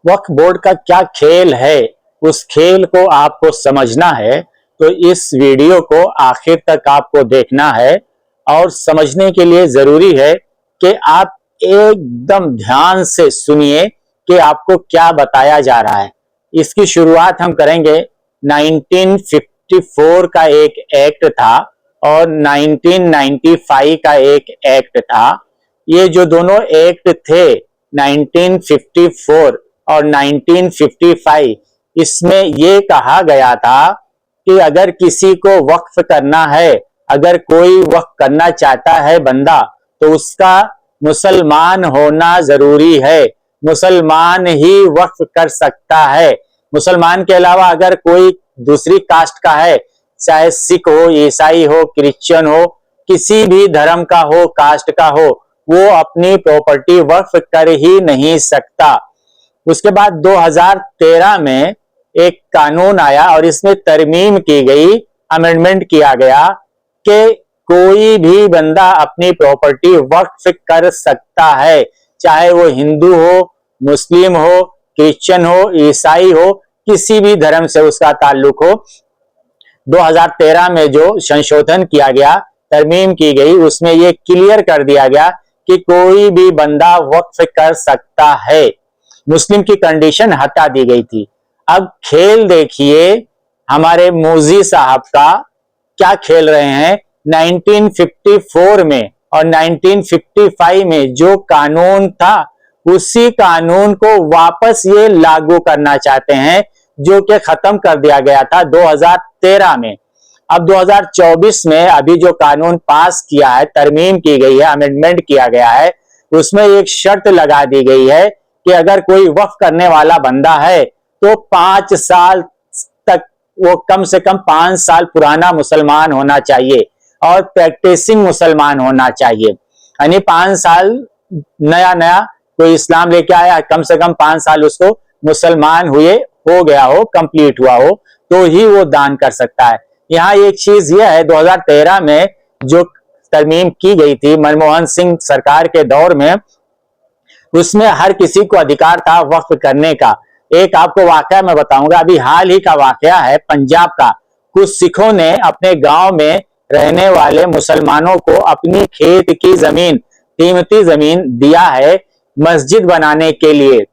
वक्फ board का क्या खेल है, उस खेल को आपको समझना है तो इस वीडियो को आखिर तक आपको देखना है। और समझने के लिए जरूरी है कि आप एकदम ध्यान से सुनिए कि आपको क्या बताया जा रहा है। इसकी शुरुआत हम करेंगे 1954 का एक एक्ट था और 1995 का एक एक्ट था। ये जो दोनों एक्ट थे 1954 और 1955, इसमें ये कहा गया था कि अगर किसी को वक्फ करना है, अगर कोई वक्फ करना चाहता है बंदा, तो उसका मुसलमान होना जरूरी है। मुसलमान ही वक्फ कर सकता है। मुसलमान के अलावा अगर कोई दूसरी कास्ट का है, चाहे सिख हो, ईसाई हो, क्रिश्चियन हो, किसी भी धर्म का हो, कास्ट का हो, वो अपनी प्रॉपर्टी वक्फ कर ही नहीं सकता। उसके बाद 2013 में एक कानून आया और इसमें तरमीम की गई, अमेंडमेंट किया गया कि कोई भी बंदा अपनी प्रॉपर्टी वक्फ कर सकता है, चाहे वो हिंदू हो, मुस्लिम हो, क्रिश्चियन हो, ईसाई हो, किसी भी धर्म से उसका ताल्लुक हो। 2013 में जो संशोधन किया गया, तरमीम की गई, उसमें यह क्लियर कर दिया गया कि कोई भी बंदा वक्फ कर सकता है। मुस्लिम की कंडीशन हटा दी गई थी। अब खेल देखिए हमारे मोजी साहब का, क्या खेल रहे हैं। 1954 में और 1955 में जो कानून था, उसी कानून को वापस ये लागू करना चाहते हैं, जो कि खत्म कर दिया गया था 2013 में। अब 2024 में अभी जो कानून पास किया है, तरमीम की गई है, अमेंडमेंट किया गया है, उसमें एक शर्त लगा दी गई है कि अगर कोई वक्फ करने वाला बंदा है तो 5 साल तक, वो कम से कम 5 साल पुराना मुसलमान होना चाहिए और प्रैक्टिसिंग मुसलमान होना चाहिए। यानी 5 साल नया नया कोई इस्लाम लेके आया, कम से कम 5 साल उसको मुसलमान हुए हो गया हो, कंप्लीट हुआ हो, तो ही वो दान कर सकता है। यहाँ एक चीज यह है, 2013 में जो तरमीम की गई थी मनमोहन सिंह सरकार के दौर में, उसमें हर किसी को अधिकार था वक्फ करने का। एक आपको वाकया मैं बताऊंगा, अभी हाल ही का वाकया है पंजाब का। कुछ सिखों ने अपने गांव में रहने वाले मुसलमानों को अपनी खेत की जमीन, कीमती जमीन दिया है मस्जिद बनाने के लिए।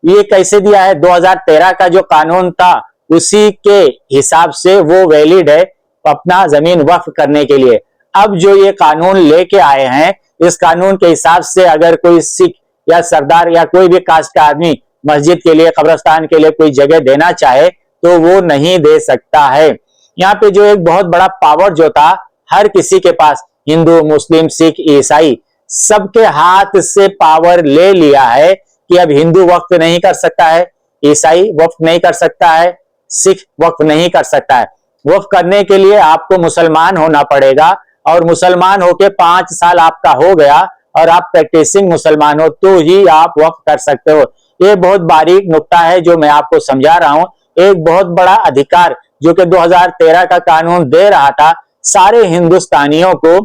ये कैसे दिया है? 2013 का जो कानून था उसी के हिसाब से वो वैलिड है अपना जमीन वक्फ करने के लिए। अब जो ये कानून लेके आए हैं, इस कानून के हिसाब से अगर कोई सिख या सरदार या कोई भी कास्ट का आदमी मस्जिद के लिए, कब्रिस्तान के लिए कोई जगह देना चाहे तो वो नहीं दे सकता है। यहाँ पे जो एक बहुत बड़ा पावर जो था हर किसी के पास, हिंदू, मुस्लिम, सिख, ईसाई, सबके हाथ से पावर ले लिया है कि अब हिंदू वक्फ नहीं कर सकता है, ईसाई वक्फ नहीं कर सकता है, सिख वक्फ नहीं कर सकता है। वक्फ करने के लिए आपको मुसलमान होना पड़ेगा और मुसलमान होके 5 साल आपका हो गया और आप प्रैक्टिसिंग मुसलमान हो तो ही आप वक्फ कर सकते हो। ये बहुत बारीक नुक्ता है जो मैं आपको समझा रहा हूं। एक बहुत बड़ा अधिकार जो कि 2013 का कानून दे रहा था सारे हिंदुस्तानियों को,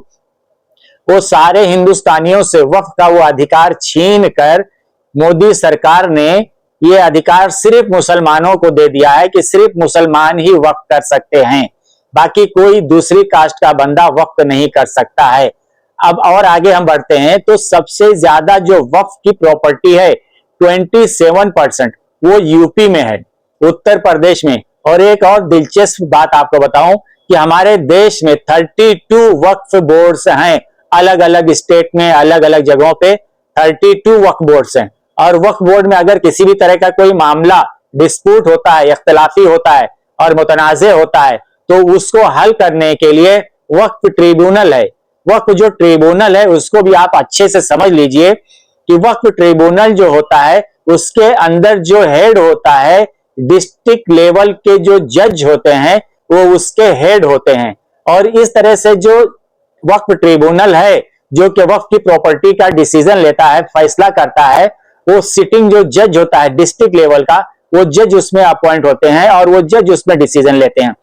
वो सारे हिंदुस्तानियों से वक्फ का वो अधिकार छीन कर मोदी सरकार ने ये अधिकार सिर्फ मुसलमानों को दे दिया है कि सिर्फ मुसलमान ही वक्फ कर सकते हैं, बाकी कोई दूसरी कास्ट का बंदा वक्फ नहीं कर सकता है। अब और आगे हम बढ़ते हैं तो सबसे ज्यादा जो वक्फ की प्रॉपर्टी है 27%, वो यूपी में है, उत्तर प्रदेश में। और एक और दिलचस्प बात आपको बताऊं कि हमारे देश में 32 वक्फ बोर्ड्स हैं, अलग अलग स्टेट में, अलग अलग जगहों पे 32 वक्फ बोर्ड्स हैं। और वक्फ बोर्ड में अगर किसी भी तरह का कोई मामला, डिस्प्यूट होता है, इख्तलाफी होता है और मुतनाज़े होता है, तो उसको हल करने के लिए वक्फ ट्रिब्यूनल है। वक्फ जो ट्रिब्यूनल है उसको भी आप अच्छे से समझ लीजिए कि वक्फ ट्रिब्यूनल जो होता है उसके अंदर जो हेड होता है, डिस्ट्रिक्ट लेवल के जो जज होते हैं वो उसके हेड होते हैं। और इस तरह से जो वक्फ ट्रिब्यूनल है जो कि वक्फ की प्रॉपर्टी का डिसीजन लेता है, फैसला करता है, वो सिटिंग जो जज होता है डिस्ट्रिक्ट लेवल का, वो जज उसमें अपॉइंट होते हैं और वो जज उसमें डिसीजन लेते हैं।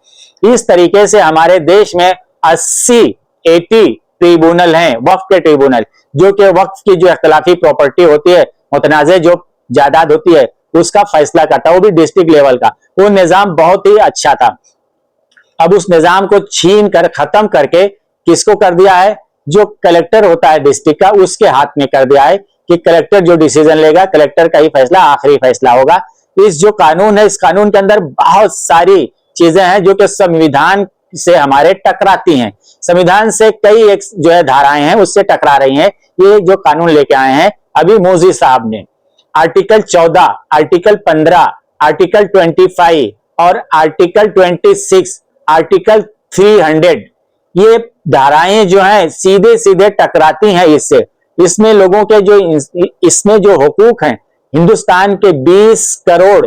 इस तरीके से हमारे देश में 80 ट्रिब्यूनल हैं, वक्फ के ट्रिब्यूनल, जो कि वक्फ की जो इख्तलाफी प्रॉपर्टी होती है, मुतनाज़े जो जायदाद होती है, उसका फैसला करता, वो भी डिस्ट्रिक्ट लेवल का। वो निजाम बहुत ही अच्छा था। अब उस निजाम को छीन कर खत्म करके किसको कर दिया है, जो कलेक्टर होता है डिस्ट्रिक्ट का, उसके हाथ में कर दिया है कि कलेक्टर जो डिसीजन लेगा, कलेक्टर का ही फैसला आखिरी फैसला होगा। इस जो कानून है, इस कानून के अंदर बहुत सारी चीजें हैं जो कि संविधान से हमारे टकराती हैं। संविधान से कई एक जो है धाराएं हैं उससे टकरा रही हैं। ये जो कानून लेके आए हैं अभी मोदी साहब ने, आर्टिकल 14, आर्टिकल 15, आर्टिकल 25 और आर्टिकल 26, आर्टिकल 300, ये धाराएं जो हैं सीधे सीधे टकराती हैं इससे। इसमें लोगों के जो इसमें जो हुकूक हैं, हिंदुस्तान के 20 करोड़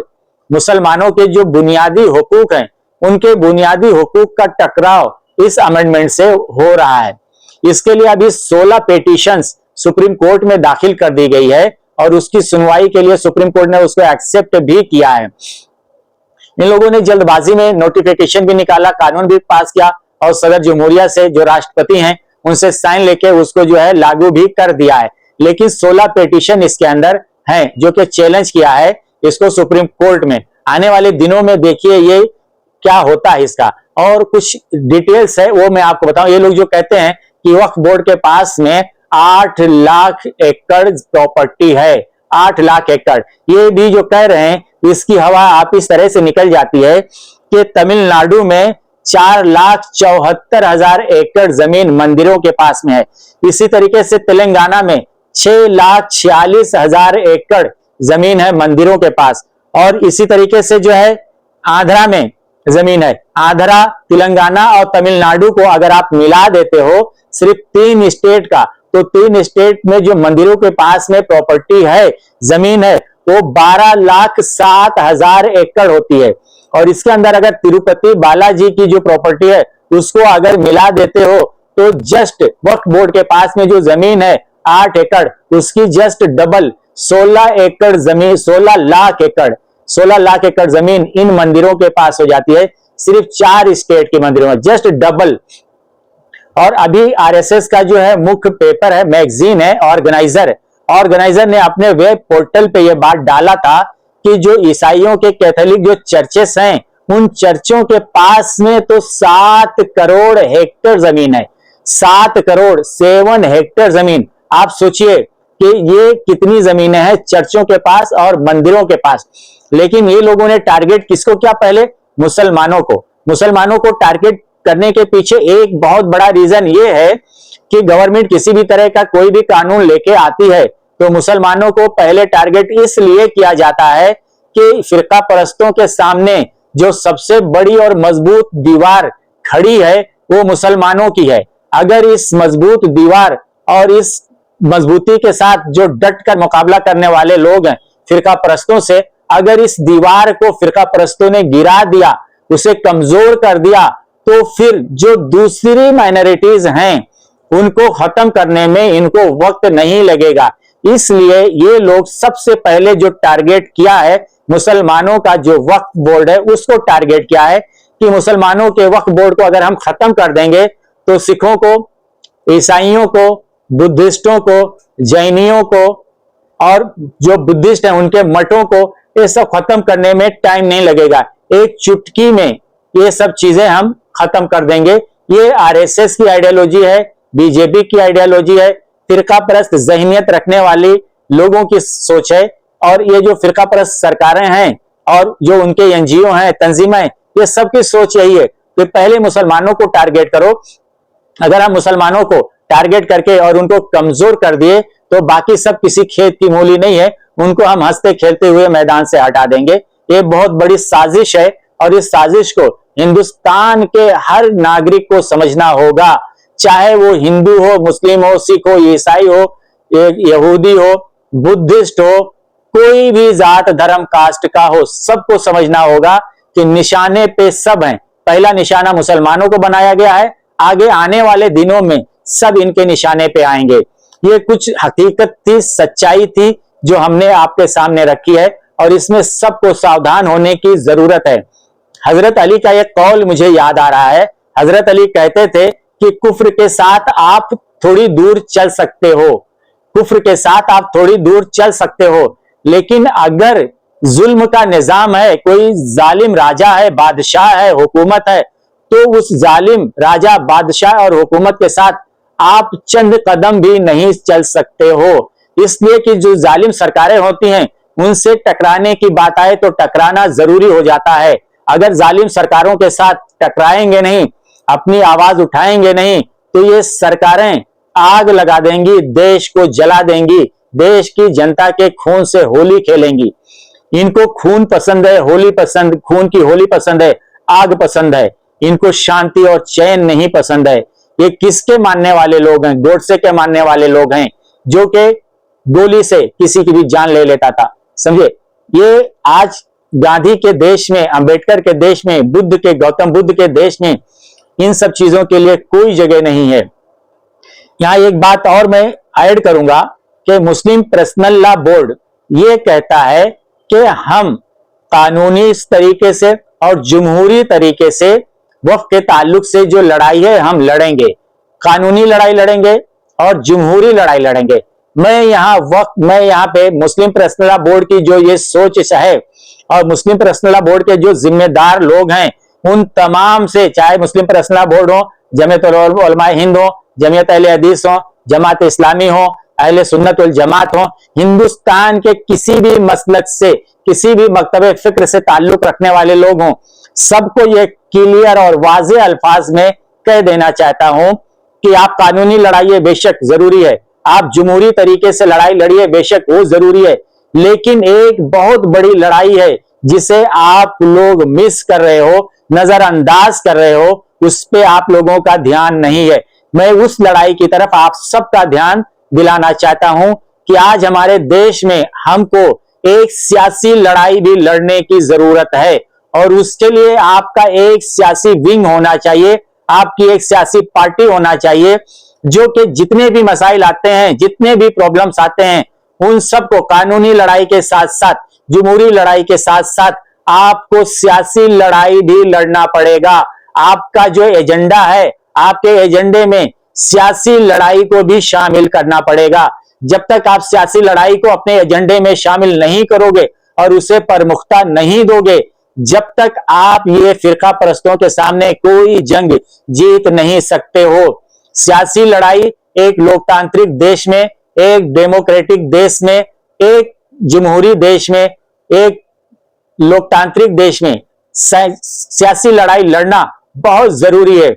मुसलमानों के जो बुनियादी हुकूक हैं, उनके बुनियादी हुकूक का टकराव इस अमेंडमेंट से हो रहा है। इसके लिए अभी 16 पेटिशंस सुप्रीम कोर्ट में दाखिल कर दी गई है और उसकी सुनवाई के लिए सुप्रीम कोर्ट ने उसको एक्सेप्ट भी किया है। इन लोगों ने जल्दबाजी में नोटिफिकेशन भी निकाला, कानून भी पास किया और सदर जमहूरिया से जो राष्ट्रपति हैं उनसे साइन लेके उसको जो है लागू भी कर दिया है। लेकिन 16 पेटिशन इसके अंदर हैं जो कि चैलेंज किया है इसको सुप्रीम कोर्ट में। आने वाले दिनों में देखिए ये क्या होता है इसका, और कुछ डिटेल्स है वो मैं आपको बताऊं। ये लोग जो कहते हैं कि वक्फ बोर्ड के पास में 8 लाख एकड़ प्रॉपर्टी है, 8 लाख एकड़, ये भी जो कह रहे हैं इसकी हवा आप इस तरह से निकल जाती है कि तमिलनाडु में 4,74,000 एकड़ जमीन मंदिरों के पास में है। इसी तरीके से तेलंगाना में 6,46,000 एकड़ जमीन है मंदिरों के पास। और इसी तरीके से जो है आंध्रा में जमीन है। आंध्रा, तेलंगाना और तमिलनाडु को अगर आप मिला देते हो सिर्फ 3 स्टेट का, तो 3 स्टेट में जो मंदिरों के पास में प्रॉपर्टी है, जमीन है, वो 12,07,000 एकड़ होती है। और इसके अंदर अगर तिरुपति बालाजी की जो प्रॉपर्टी है उसको अगर मिला देते हो तो जस्ट वक्फ बोर्ड के पास में जो जमीन है 8 एकड़, उसकी जस्ट डबल 16 एकड़ जमीन, 16 लाख एकड़, 16 लाख एकड़ जमीन इन मंदिरों के पास हो जाती है, सिर्फ 4 स्टेट के मंदिरों में, जस्ट डबल। और अभी आरएसएस का जो है मुख्य पेपर है, मैगजीन है ऑर्गेनाइजर ने अपने वेब पोर्टल पे यह बात डाला था कि जो ईसाइयों के कैथोलिक जो चर्चेस हैं, उन चर्चों के पास में तो 7 करोड़ हेक्टेयर जमीन है, 7 करोड़ 7 हेक्टेयर जमीन। आप सोचिए कि ये कितनी जमीनें हैं चर्चों के पास और मंदिरों के पास। लेकिन ये लोगों ने टारगेट किसको किया, पहले मुसलमानों को टारगेट करने के पीछे एक बहुत बड़ा रीजन ये है कि गवर्नमेंट किसी भी तरह का कोई भी कानून लेके आती है तो मुसलमानों को पहले टारगेट इसलिए किया जाता है कि फिरका परस्तों के सामने जो सबसे बड़ी और मजबूत दीवार खड़ी है वो मुसलमानों की है। अगर इस मजबूत दीवार और इस मजबूती के साथ जो डट कर मुकाबला करने वाले लोग हैं फिरका परस्तों से, अगर इस दीवार को फिरका परस्तों ने गिरा दिया, उसे कमजोर कर दिया, तो फिर जो दूसरी माइनॉरिटीज हैं उनको खत्म करने में इनको वक्त नहीं लगेगा। इसलिए ये लोग सबसे पहले जो टारगेट किया है मुसलमानों का जो वक्फ बोर्ड है उसको टारगेट किया है कि मुसलमानों के वक्फ बोर्ड को अगर हम खत्म कर देंगे तो सिखों को, ईसाइयों को, बुद्धिस्टों को, जैनियों को और जो बुद्धिस्ट हैं उनके मठों को ये सब खत्म करने में टाइम नहीं लगेगा। एक चुटकी में ये सब चीजें हम खत्म कर देंगे। ये आरएसएस की आइडियोलॉजी है, बीजेपी की आइडियोलॉजी है, फिरका परस्त जहनियत रखने वाली लोगों की सोच है। और ये जो फिरका परस्त सरकारें हैं और जो उनके एनजीओ हैं, तंजीमें, ये सबकी सोच यही है कि पहले मुसलमानों को टारगेट करो। अगर हम मुसलमानों को टारगेट करके और उनको कमजोर कर दिए तो बाकी सब किसी खेत की मूली नहीं है, उनको हम हंसते खेलते हुए मैदान से हटा देंगे। ये बहुत बड़ी साजिश है और इस साजिश को हिंदुस्तान के हर नागरिक को समझना होगा, चाहे वो हिंदू हो, मुस्लिम हो, सिख हो, ईसाई हो, यहूदी हो, बुद्धिस्ट हो, कोई भी जात धर्म कास्ट का हो, सबको समझना होगा कि निशाने पे सब हैं। पहला निशाना मुसलमानों को बनाया गया है, आगे आने वाले दिनों में सब इनके निशाने पे आएंगे। ये कुछ हकीकत थी, सच्चाई थी जो हमने आपके सामने रखी है और इसमें सबको सावधान होने की जरूरत है। हजरत अली का एक कौल मुझे याद आ रहा है। हजरत अली कहते थे कि कुफ्र के साथ आप थोड़ी दूर चल सकते हो, कुफ्र के साथ आप थोड़ी दूर चल सकते हो, लेकिन अगर जुल्म का निजाम है, कोई जालिम राजा है, बादशाह है, हुकूमत है, तो उस जालिम राजा, बादशाह और हुकूमत के साथ आप चंद कदम भी नहीं चल सकते हो। इसलिए कि जो जालिम सरकारें होती हैं उनसे टकराने की बात आए तो टकराना जरूरी हो जाता है। अगर जालिम सरकारों के साथ टकराएंगे नहीं, अपनी आवाज उठाएंगे नहीं, तो ये सरकारें आग लगा देंगी, देश को जला देंगी, देश की जनता के खून से होली खेलेंगी। इनको खून पसंद है, होली पसंद, खून की होली पसंद है, आग पसंद है। इनको शांति और चैन नहीं पसंद है। ये किसके मानने वाले लोग हैं? गोडसे के मानने वाले लोग हैं, जो कि गोली से किसी की भी जान ले लेता था। समझे? ये आज गांधी के देश में, अंबेडकर के देश में, बुद्ध के, गौतम बुद्ध के देश में इन सब चीजों के लिए कोई जगह नहीं है। यहां एक बात और मैं ऐड करूंगा कि मुस्लिम पर्सनल लॉ बोर्ड ये कहता है कि हम कानूनी तरीके से और जमहूरी तरीके से वक्फ के ताल्लुक से जो लड़ाई है हम लड़ेंगे, कानूनी लड़ाई लड़ेंगे और जमहूरी लड़ाई लड़ेंगे। मैं यहाँ पे मुस्लिम पर्सनल लॉ बोर्ड की जो ये सोच है और मुस्लिम पर्सनल लॉ बोर्ड के जो जिम्मेदार लोग हैं उन तमाम से, चाहे मुस्लिम पर्सनल लॉ बोर्ड हो, जमीयत उलमा हिंद हो, जमीयत अहले हदीस हो, जमात इस्लामी हो, अहले सुन्नत वल जमात हो, हिंदुस्तान के किसी भी मसलक से, किसी भी मकतबे फिक्र से ताल्लुक रखने वाले लोग हों, सबको ये क्लियर और वाज़ेह अल्फाज में कह देना चाहता हूं कि आप कानूनी लड़ाई बेशक जरूरी है, आप जमहूरी तरीके से लड़ाई लड़िए बेशक वो जरूरी है, लेकिन एक बहुत बड़ी लड़ाई है जिसे आप लोग मिस कर रहे हो, नजरअंदाज कर रहे हो, उस पे आप लोगों का ध्यान नहीं है। मैं उस लड़ाई की तरफ आप सबका ध्यान दिलाना चाहता हूं कि आज हमारे देश में हमको एक सियासी लड़ाई भी लड़ने की जरूरत है और उसके लिए आपका एक सियासी विंग होना चाहिए, आपकी एक सियासी पार्टी होना चाहिए, जो कि जितने भी मसाइल आते हैं, जितने भी प्रॉब्लम्स आते हैं, उन सबको कानूनी लड़ाई के साथ साथ, जमहूरी लड़ाई के साथ साथ आपको सियासी लड़ाई भी लड़ना पड़ेगा। आपका जो एजेंडा है, आपके एजेंडे में सियासी लड़ाई को भी शामिल करना पड़ेगा। जब तक आप सियासी लड़ाई को अपने एजेंडे में शामिल नहीं करोगे और उसे प्रमुखता नहीं दोगे, जब तक आप ये फिरका परस्तों के सामने कोई जंग जीत नहीं सकते हो। सियासी लड़ाई एक लोकतांत्रिक देश में, एक डेमोक्रेटिक देश में, एक जमहूरी देश में, एक लोकतांत्रिक देश में सियासी लड़ाई लड़ना बहुत जरूरी है।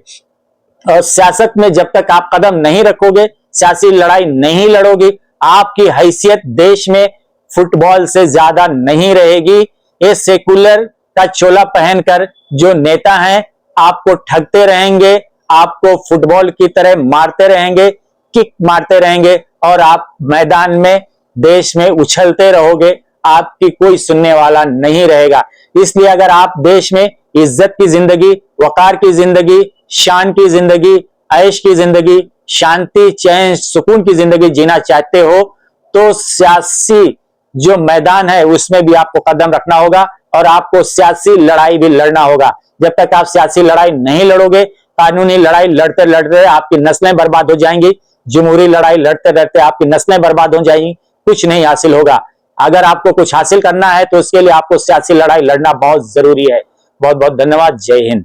और सियासत में जब तक आप कदम नहीं रखोगे, सियासी लड़ाई नहीं लड़ोगे, आपकी हैसियत देश में फुटबॉल से ज्यादा नहीं रहेगी। ये सेकुलर का चोला पहनकर जो नेता हैं आपको ठगते रहेंगे, आपको फुटबॉल की तरह मारते रहेंगे, किक मारते रहेंगे और आप मैदान में, देश में उछलते रहोगे, आपकी कोई सुनने वाला नहीं रहेगा। इसलिए अगर आप देश में इज्जत की जिंदगी, वकार की जिंदगी, शान की जिंदगी, ऐश की जिंदगी, शांति, चैन, सुकून की जिंदगी जीना चाहते हो, तो सियासी जो मैदान है उसमें भी आपको कदम रखना होगा और आपको सियासी लड़ाई भी लड़ना होगा। जब तक आप सियासी लड़ाई नहीं लड़ोगे, कानूनी लड़ाई लड़ते लड़ते आपकी नस्लें बर्बाद हो जाएंगी, जमहूरी लड़ाई लड़ते लड़ते आपकी नस्लें बर्बाद हो जाएंगी, कुछ नहीं हासिल होगा। अगर आपको कुछ हासिल करना है तो उसके लिए आपको सियासी लड़ाई लड़ना बहुत जरूरी है। बहुत बहुत धन्यवाद। जय हिंद।